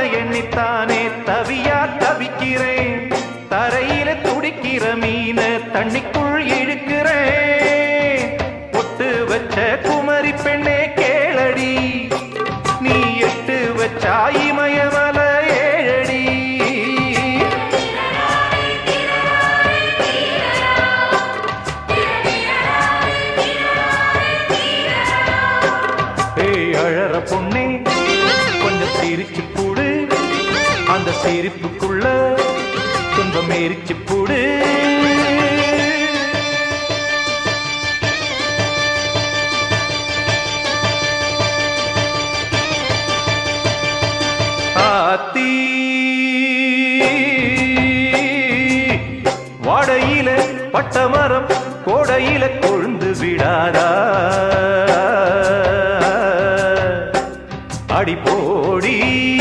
உன்னை எண்ணித்தானே தவியா தவிக்கிறேன் தரையில துடிக்கிற மீன தண்ணிக்குள் இழுக்கிறேன் பொட்டு வச்ச குமரி பெண்ணே கேளடி நீ எட்டு வச்சா இமயமல ஏழடி ஏய் அழற பொண்ணே கொஞ்சம் சிரிச்சு போடு அந்த சிரிப்புக்குள்ள துன்பம் எரிச்சு போடு ஆத்தி வாடையில பட்டமரம் கோடையில கொழுந்து விடாதா அடி போ